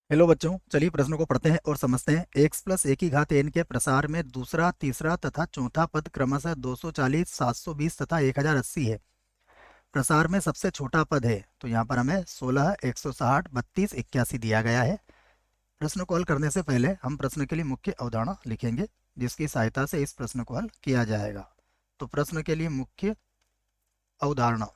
Hello बच्चों, चलिए प्रश्नों को पढ़ते हैं और समझते हैं। x प्लस ए की घात n के प्रसार में दूसरा, तीसरा तथा चौथा पद क्रमशः 240, 720 तथा 1080 है। प्रसार में सबसे छोटा पद है, तो यहाँ पर हमें 16, 160, 32, 81 दिया गया है। प्रश्न को हल करने से पहले हम प्रश्न के लिए मुख्य अवधारणा लिखेंगे, जिसकी सहायता से इस प्रश्न को हल किया जाएगा। तो प्रश्न के लिए अवधारणा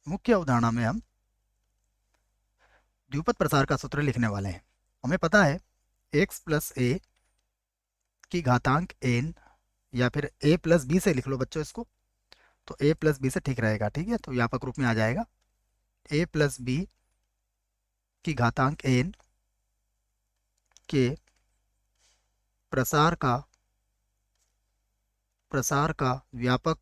मुख्य अवधारणा में हम द्विपद प्रसार का सूत्र लिखने वाले हैं। हमें पता है x प्लस ए की घातांक n, या फिर a प्लस बी से लिख लो बच्चों इसको। तो a प्लस बी से ठीक रहेगा, ठीक है। तो व्यापक रूप में आ जाएगा a प्लस बी की घातांक n के प्रसार का व्यापक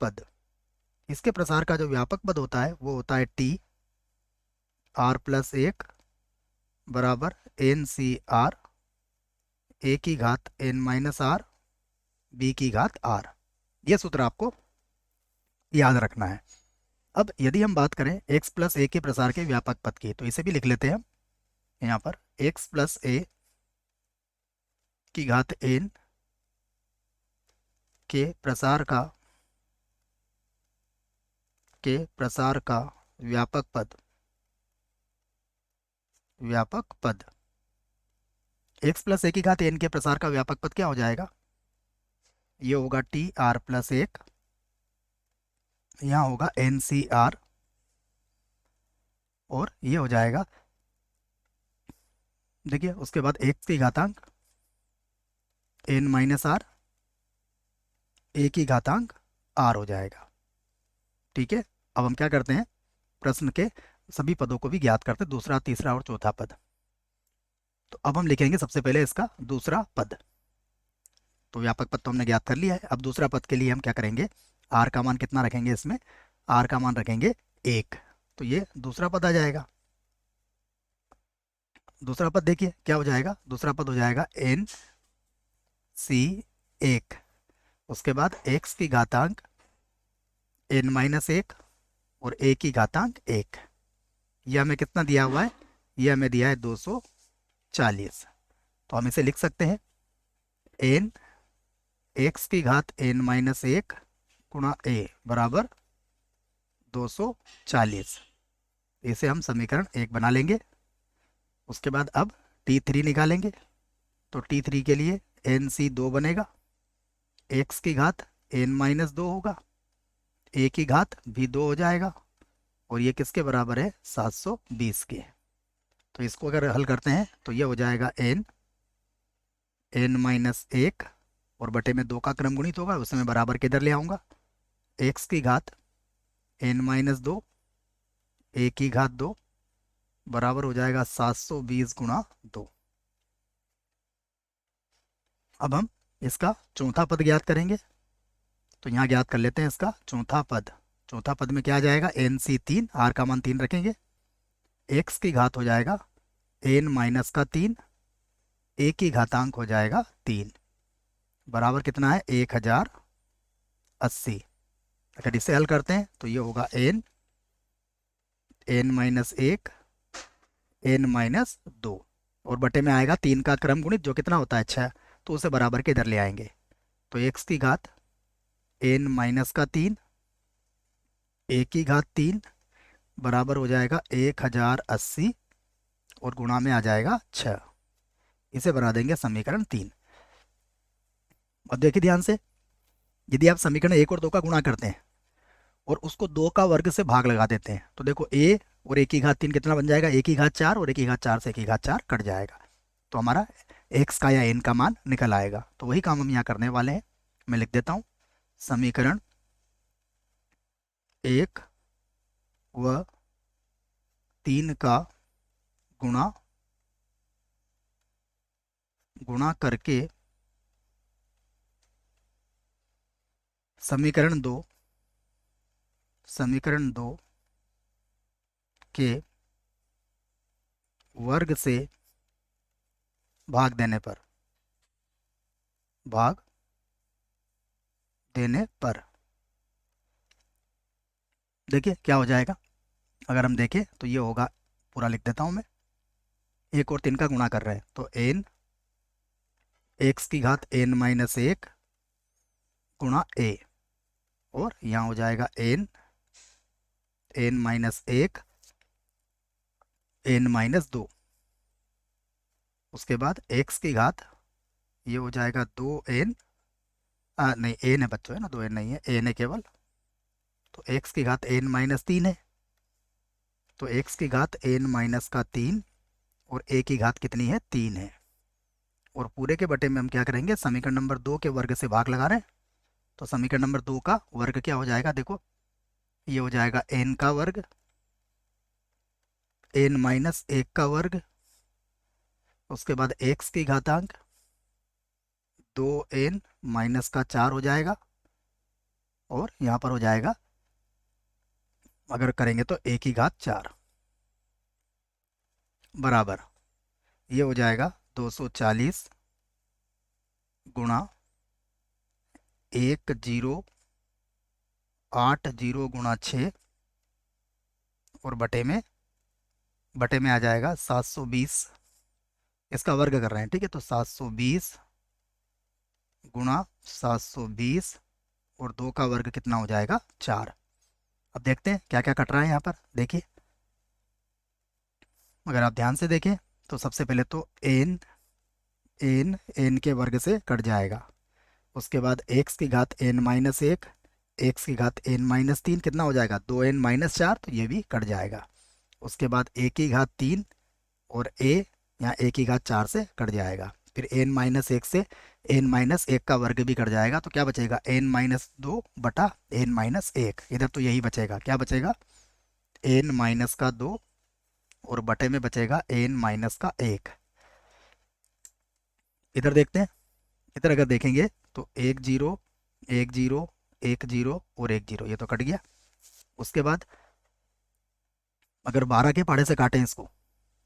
पद। इसके प्रसार का जो व्यापक पद होता है वो होता है t r प्लस एक बराबर एन सी आर, ए की घात n माइनस आर, बी की घात r। ये सूत्र आपको याद रखना है। अब यदि हम बात करें x प्लस ए के प्रसार के व्यापक पद की, तो इसे भी लिख लेते हैं हम यहाँ पर। x प्लस ए की घात n के प्रसार का व्यापक पद। x प्लस ए की घात n के प्रसार का व्यापक पद क्या हो जाएगा? ये होगा टी आर प्लस एक, यहाँ होगा एन सी आर, और ये हो जाएगा, देखिए उसके बाद x की घातांक n माइनस आर, ए की घातांक r हो जाएगा। ठीक है। अब हम क्या करते हैं, प्रश्न के सभी पदों को भी ज्ञात करते हैं, दूसरा, तीसरा और चौथा पद। तो अब हम लिखेंगे सबसे पहले इसका दूसरा पद। तो व्यापक पद तो हमने ज्ञात कर लिया है। अब दूसरा पद के लिए हम क्या करेंगे, आर का मान कितना रखेंगे इसमें? आर का मान रखेंगे एक। तो ये दूसरा पद आ जाएगा। दूसरा पद देखिए क्या हो जाएगा, दूसरा पद हो जाएगा एन सी एक, उसके बाद एक्स की घातांक एन माइनस एक और ए की घातांक एक। ये हमें कितना दिया हुआ है? ये हमें दिया है 240। तो हम इसे लिख सकते हैं एन एक्स की घात एन माइनस एक गुणा ए बराबर 240। इसे हम समीकरण एक बना लेंगे। उसके बाद अब T3 निकालेंगे। तो T3 के लिए एन सी दो बनेगा, एक्स की घात एन माइनस दो होगा, ए की घात भी दो हो जाएगा, और ये किसके बराबर है? 720 के। तो इसको अगर हल करते हैं तो ये हो जाएगा एन माइनस एक, और बटे में दो का क्रम गुणित होगा, उसे मैं बराबर के इधर ले आऊँगा। एक्स की घात एन माइनस दो, ए की घात दो, बराबर हो जाएगा 720 गुणा दो। अब हम इसका चौथा पद ज्ञात करेंगे। तो यहाँ ज्ञात कर लेते हैं इसका चौथा पद। चौथा पद में क्या आ जाएगा? एन सी तीन, आर का मान तीन रखेंगे, एक्स की घात हो जाएगा एन माइनस का तीन, ए की घातांक हो जाएगा तीन, बराबर कितना है? 1080। अगर इसे हल करते हैं तो ये होगा एन माइनस एक, एन माइनस दो, और बटे में आएगा तीन का क्रम गुणित, जो कितना होता है? छः। तो उसे बराबर के इधर ले आएंगे। तो एक्स की घात एन माइनस का तीन, ए की घात तीन, बराबर हो जाएगा 1080, और गुणा में आ जाएगा छः। इसे बना देंगे समीकरण तीन। अब देखिए ध्यान से, यदि आप समीकरण एक और दो का गुणा करते हैं और उसको दो का वर्ग से भाग लगा देते हैं, तो देखो ए और ए की घात तीन कितना बन जाएगा? ए की घात चार, और ए की घात चार से ए की घात चार कट जाएगा। तो हमारा एक्स का या एन का मान निकल आएगा। तो वही काम हम यहाँ करने वाले हैं। मैं लिख देता हूँ समीकरण एक व तीन का गुणा गुणा करके समीकरण दो के वर्ग से भाग देने पर देखिए क्या हो जाएगा। अगर हम देखें तो ये होगा, पूरा लिख देता हूँ मैं, एक और 3 का गुणा कर रहे हैं तो एन एक्स की घात एन माइनस एक गुणा ए, और यहाँ हो जाएगा एन एन माइनस एक एन माइनस दो। उसके बाद एक्स की घात ये हो जाएगा 2n, नहीं एन है बच्चों, है ना, 2n नहीं है, एन है केवल। तो एक्स की घात एन माइनस तीन है, तो एक्स की घात एन माइनस का तीन, और ए की घात कितनी है, तीन है। और पूरे के बटे में हम क्या करेंगे, समीकरण नंबर 2 के वर्ग से भाग लगा रहे हैं। तो समीकरण नंबर 2 का वर्ग क्या हो जाएगा, देखो ये हो जाएगा एन का वर्ग एन माइनस एक का वर्ग, उसके बाद एक्स की घातांक 2n माइनस का 4 हो जाएगा, और यहाँ पर हो जाएगा अगर करेंगे तो ए की घात 4 बराबर, ये हो जाएगा 240 गुणा 1080 गुणा 6, और बटे में आ जाएगा 720, इसका वर्ग कर रहे हैं, ठीक है। तो 720 गुणा 720, और 2 का वर्ग कितना हो जाएगा, 4। अब देखते हैं क्या क्या कट रहा है यहाँ पर, देखिए अगर आप ध्यान से देखें तो सबसे पहले तो एन एन एन के वर्ग से कट जाएगा। उसके बाद एक्स की घात एन माइनस एक एक्स की घात एन माइनस तीन कितना हो जाएगा, 2n माइनस चार, तो ये भी कट जाएगा। उसके बाद ए की घात तीन, और ए यहाँ ए की घात चार से कट जाएगा। फिर एन माइनस एक से एन माइनस एक का वर्ग भी कट जाएगा, तो क्या बचेगा, एन माइनस दो बटा एन माइनस एक। इधर तो यही बचेगा, क्या बचेगा, एन माइनस का दो, और बटे में बचेगा एन माइनस का एक। इधर देखते हैं, इधर अगर देखेंगे तो एक जीरो एक जीरो एक जीरो और एक जीरो, ये तो कट गया। उसके बाद अगर 12 के पाड़े से काटें इसको,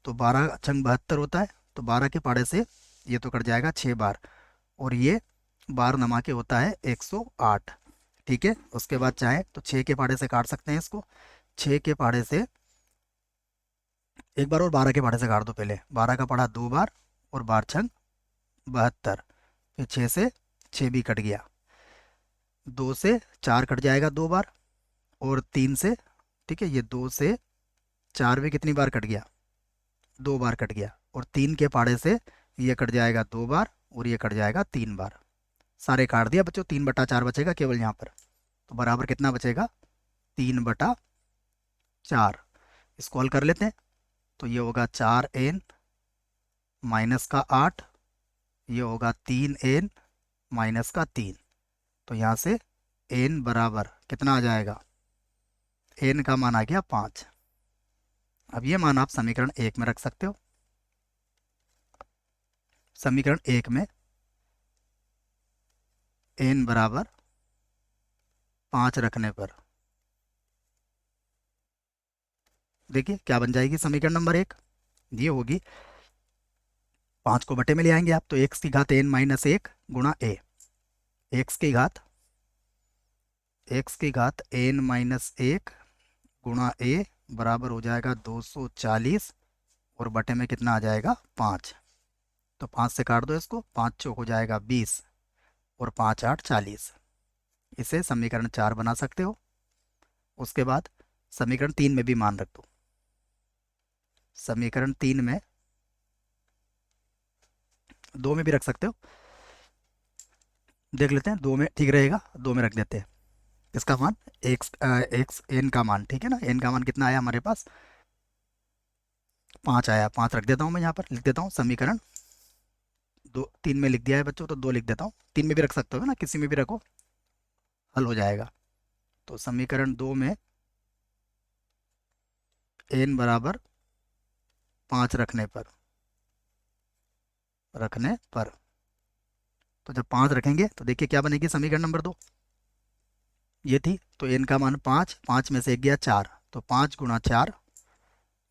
तो 12 छंग 72 होता है, तो 12 के पाड़े से ये तो कट जाएगा 6 बार, और ये बार नमा के होता है 108, ठीक है। उसके बाद चाहे तो 6 के पाड़े से काट सकते हैं इसको, 6 के पाड़े से एक बार, और 12 के पाड़े से काट दो, पहले 12 का पाड़ा दो बार, और बार छंग 72, फिर 6 से 6 भी कट गया, 2 से 4 कट जाएगा दो बार, और 3 से, ठीक है, ये 2 से 4 भी कितनी बार कट गया, दो बार कट गया, और 3 के पाड़े से ये कट जाएगा दो बार, और ये कट जाएगा 3 बार। सारे काट दिया बच्चों, 3/4 बचेगा केवल यहाँ पर, तो बराबर कितना बचेगा, 3/4। इसको हल कर लेते हैं, तो ये होगा 4n माइनस का 8, ये होगा 3n माइनस का 3। तो यहाँ से n बराबर कितना आ जाएगा, n का मान आ गया 5। अब ये मान आप समीकरण एक में रख सकते हो। समीकरण एक में n बराबर 5 रखने पर देखिए क्या बन जाएगी समीकरण नंबर एक, ये होगी, 5 को बटे में ले आएंगे आप, तो एक्स की घात n माइनस एक गुणा ए, एक्स की घात n माइनस एक गुणा ए बराबर हो जाएगा 240, और बटे में कितना आ जाएगा, 5। तो 5 से काट दो इसको, 5 चौक हो जाएगा 20, और 5 8 40। इसे समीकरण 4 बना सकते हो। उसके बाद समीकरण 3 में भी मान रख दो। समीकरण 3 में, 2 में भी रख सकते हो, देख लेते हैं, 2 में ठीक रहेगा, 2 में रख देते हैं। इसका मान एक्स एन का मान, ठीक है ना, एन का मान कितना आया हमारे पास, 5 आया। 5 रख देता हूँ मैं यहाँ पर, लिख देता हूँ समीकरण दो, 3 में लिख दिया है बच्चों, तो 2 लिख देता हूँ, 3 में भी रख सकते हो ना, किसी में भी रखो, हल हो जाएगा। तो समीकरण 2 में एन बराबर 5 रखने पर तो जब 5 रखेंगे तो देखिए क्या बनेगी समीकरण नंबर 2, ये थी, तो एन का मान 5, 5 में से एक गया 4, तो 5 गुणा 4,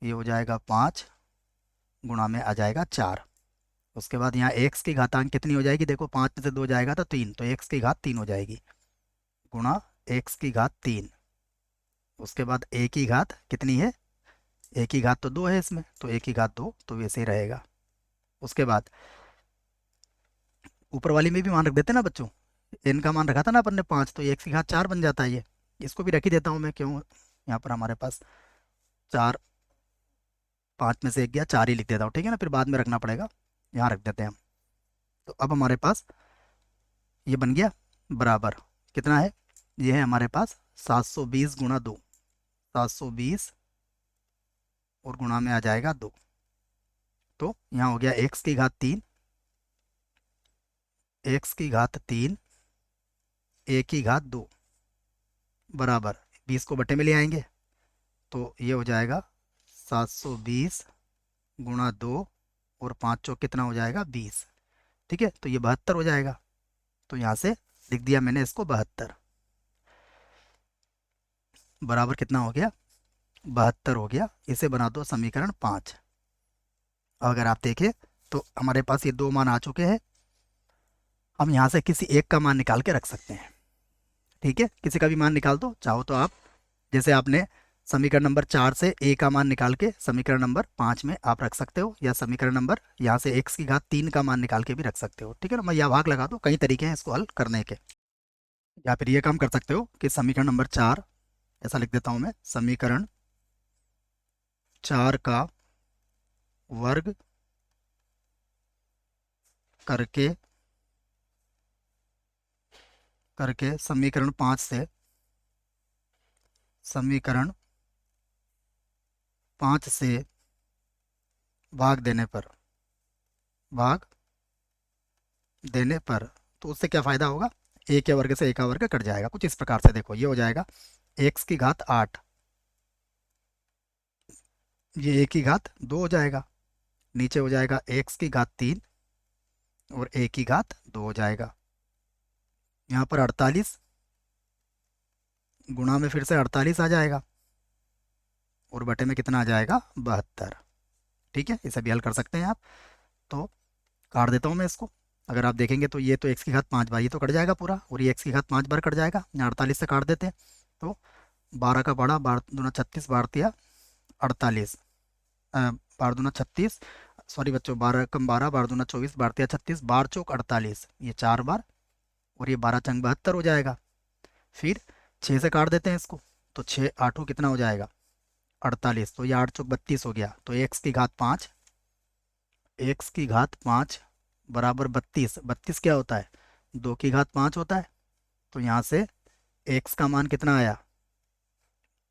ये हो जाएगा 5 गुणा में आ जाएगा 4। उसके बाद यहाँ एक्स की घातांक कितनी हो जाएगी, देखो 5 में से 2 जाएगा तो 3, तो एक्स की घात 3 हो जाएगी, गुणा एक्स की घात 3। उसके बाद ए की घात कितनी है, ए की घात तो 2 है इसमें, तो ए की घात 2 तो वैसे ही रहेगा। उसके बाद ऊपर वाली में भी मान रख देते ना बच्चों, एन का मान रखा था ना अपन ने 5, तो एक्स की घात 4 बन जाता है ये। इसको भी रख ही देता हूँ मैं, क्यों, यहाँ पर हमारे पास 4, 5 में से एक गया, 4 ही लिख देता हूँ, ठीक है ना, फिर बाद में रखना पड़ेगा, यहाँ रख देते हैं हम। तो अब हमारे पास ये बन गया बराबर, कितना है, ये है हमारे पास 720 गुणा 2, 720 और गुणा में आ जाएगा 2। तो यहाँ हो गया एक्स की घात 3, एक्स की घात 3, ए की घात 2 बराबर 20 को बटे में ले आएंगे, तो ये हो जाएगा 720 गुणा 2 और 5 चौक कितना हो जाएगा 20, ठीक है, तो ये 72 हो जाएगा। तो यहाँ से लिख दिया मैंने इसको 72, बराबर कितना हो गया, 72 हो गया। इसे बना दो समीकरण 5। अगर आप देखें तो हमारे पास ये दो मान आ चुके हैं, हम यहाँ से किसी एक का मान निकाल के रख सकते हैं, ठीक है, किसी का भी मान निकाल दो, चाहो तो आप, जैसे आपने समीकरण नंबर 4 से ए का मान निकाल के समीकरण नंबर 5 में आप रख सकते हो, या समीकरण नंबर यहाँ से एक्स की घात 3 का मान निकाल के भी रख सकते हो, ठीक है ना, मैं यह भाग लगा दो, कई तरीके हैं इसको हल करने के। या फिर ये काम कर सकते हो कि समीकरण नंबर 4, ऐसा लिख देता हूँ मैं, समीकरण 4 का वर्ग करके करके समीकरण 5 से, समीकरण 5 से भाग देने पर, भाग देने पर, तो उससे क्या फ़ायदा होगा, ए के वर्ग से ए का वर्ग कट जाएगा, कुछ इस प्रकार से, देखो ये हो जाएगा एक्स की घात 8, ये ए की घात 2 हो जाएगा, नीचे हो जाएगा एक्स की घात 3 और ए की घात 2 हो जाएगा, यहाँ पर 48 गुणा में फिर से 48 आ जाएगा और बटे में कितना आ जाएगा 72, ठीक है, इसे भी हल कर सकते हैं आप। तो काट देता हूँ मैं इसको, अगर आप देखेंगे तो ये तो एक्स की घात 5 बार, ये तो कट जाएगा पूरा, और ये एक्स की घात 5 बार कट जाएगा, यहाँ 48 से काट देते हैं, तो 12 का बड़ा, 12 दूना 36, 12 तिया 48, 12 दूना 36, सॉरी बच्चों, 12 कम 12, 12 दूना 24, 12 तिया 36, 12 चौक 48, ये 4 बार, और ये 12 चंग 72 हो जाएगा। फिर 6 से काट देते हैं इसको, तो 6 आठों कितना हो जाएगा 48, तो ये 8 चौक 32 हो गया, तो एक्स की घात 5, एक्स की घात 5 बराबर 32, 32 क्या होता है, 2 की घात 5 होता है, तो यहाँ से एक्स का मान कितना आया,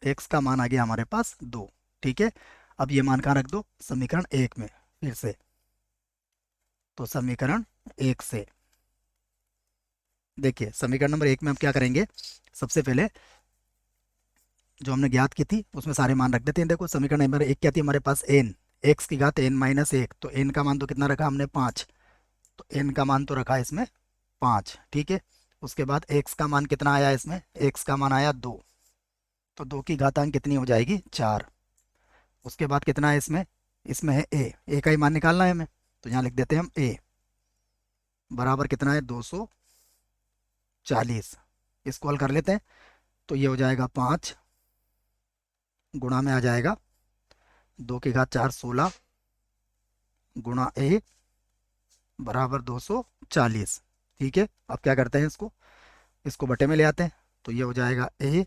एक्स का मान आ गया हमारे पास 2, ठीक है। अब ये मान कहाँ रख दो, समीकरण 1 में, फिर से, तो समीकरण 1 से देखिए, समीकरण नंबर 1 में हम क्या करेंगे, सबसे पहले जो हमने ज्ञात की थी उसमें सारे मान रख देते हैं। देखो समीकरण नंबर 1 क्या थी हमारे पास, एन, एक्स की घात एन माइनस 1, तो एन का मान तो कितना रखा हमने 5, तो एन का मान तो रखा इसमें 5, ठीक है। उसके बाद एक्स का मान कितना आया इसमें, एक्स का मान आया 2, तो 2 की घातांक कितनी हो जाएगी 4। उसके बाद कितना है इसमें, इसमें है ए का ही मान निकालना है हमें, तो यहाँ लिख देते हैं हम ए बराबर कितना है 240, इसको हल कर लेते हैं, तो ये हो जाएगा 5 गुणा में आ जाएगा 2 की घात 4, 16 गुणा ए बराबर 240, ठीक है। अब क्या करते हैं इसको, इसको बटे में ले आते हैं, तो ये हो जाएगा ए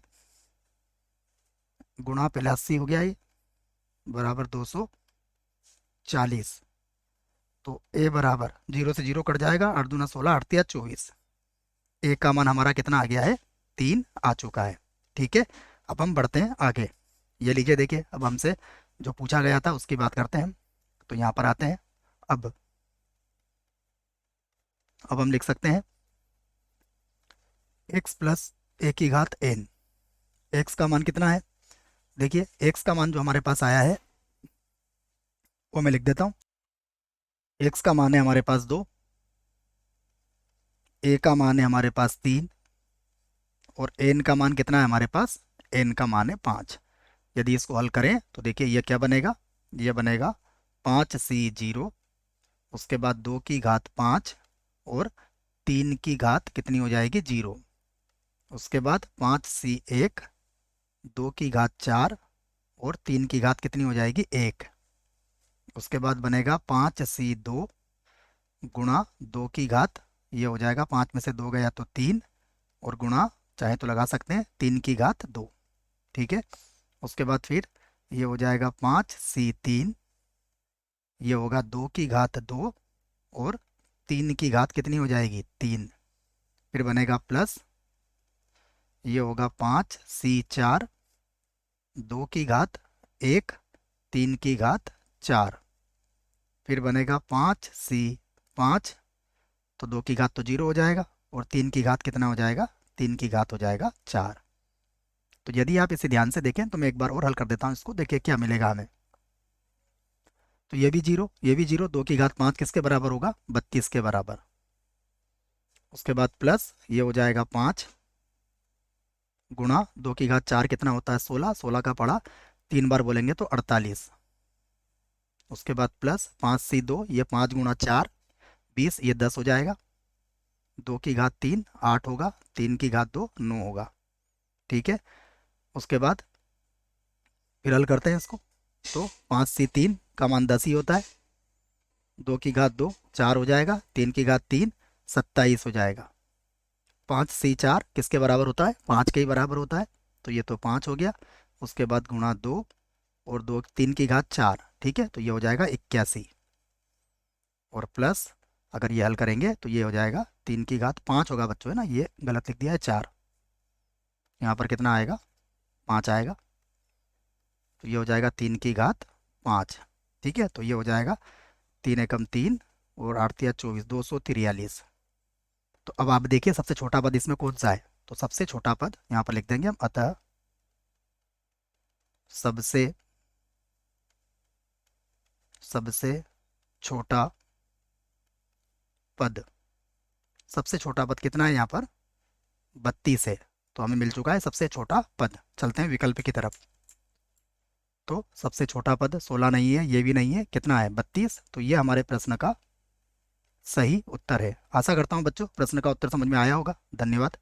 गुणा पहले 80 हो गया ये बराबर 240, तो ए बराबर 0 से 0 कट जाएगा, 8 दूना 16, 8 तिया 24, ए का मान हमारा कितना आ गया है 3 आ चुका है, ठीक है। अब हम बढ़ते हैं आगे, ये लीजिए देखिए, अब हमसे जो पूछा गया था उसकी बात करते हैं हम, तो यहाँ पर आते हैं। अब हम लिख सकते हैं एक्स प्लस ए की घात एन, एक्स का मान कितना है, देखिए एक्स का मान जो हमारे पास आया है वो मैं लिख देता हूँ, एक्स का मान है हमारे पास 2, ए का मान है हमारे पास 3, और एन का मान कितना है हमारे पास, एन का मान है 5। यदि इसको हल करें तो देखिए ये क्या बनेगा, ये बनेगा 5C0, उसके बाद 2 की घात 5 और 3 की घात कितनी हो जाएगी 0, उसके बाद 5C1, 2 की घात 4 और 3 की घात कितनी हो जाएगी 1। उसके बाद बनेगा 5c2 गुणा 2 की घात, ये हो जाएगा 5 में से 2 गया तो 3, और गुणा चाहे तो लगा सकते हैं 3 की घात 2। ठीक है। उसके बाद फिर ये हो जाएगा 5c3, ये होगा 2 की घात 2, और 3 की घात कितनी हो जाएगी 3। फिर बनेगा प्लस, ये होगा 5c4 2 की घात 1 3 की घात 4। फिर बनेगा 5c5, तो 2 की घात तो 0 हो जाएगा, और 3 की घात कितना हो जाएगा, 3 की घात हो जाएगा 4। तो यदि आप इसे ध्यान से देखें तो मैं एक बार और हल कर देता हूँ इसको, देखिए क्या मिलेगा हमें। तो ये भी 0, ये भी 0, 2 की घात 5 किसके बराबर होगा, 32 के बराबर। उसके बाद प्लस, ये हो जाएगा 5 गुणा 2 की घात 4 कितना होता है 16, 16 का पढ़ा 3 बार बोलेंगे तो 48। उसके बाद प्लस 5c2, ये 5 गुणा 4 20, ये 10 हो जाएगा। 2 की घात 3 8 होगा, 3 की घात 2 9 होगा। ठीक है। उसके बाद फिर हल करते हैं इसको, तो 5c3 का मान 10 ही होता है, 2 की घात 2 4 हो जाएगा, 3 की घात 3 27 हो जाएगा। 5c4 किसके बराबर होता है, 5 के ही बराबर होता है, तो ये तो 5 हो गया। उसके बाद गुणा 2, और 2 3 की घात 4, ठीक है, तो ये हो जाएगा 81। और प्लस अगर ये हल करेंगे तो ये हो जाएगा 3 की घात 5 होगा बच्चों, है ना, ये गलत लिख दिया है 4, यहाँ पर कितना आएगा 5 आएगा, तो ये हो जाएगा 3 की घात 5। ठीक है, तो ये हो जाएगा 3 एकम 3, और 8 या 24 243। तो अब आप देखिए सबसे छोटा पद इसमें कौन सा है, तो सबसे छोटा पद यहाँ पर लिख देंगे हम, अतः सबसे सबसे छोटा पद, सबसे छोटा पद कितना है यहाँ पर 32 है, तो हमें मिल चुका है सबसे छोटा पद। चलते हैं विकल्प की तरफ। तो सबसे छोटा पद 16 नहीं है, ये भी नहीं है, कितना है 32, तो ये हमारे प्रश्न का सही उत्तर है। आशा करता हूँ बच्चों प्रश्न का उत्तर समझ में आया होगा। धन्यवाद।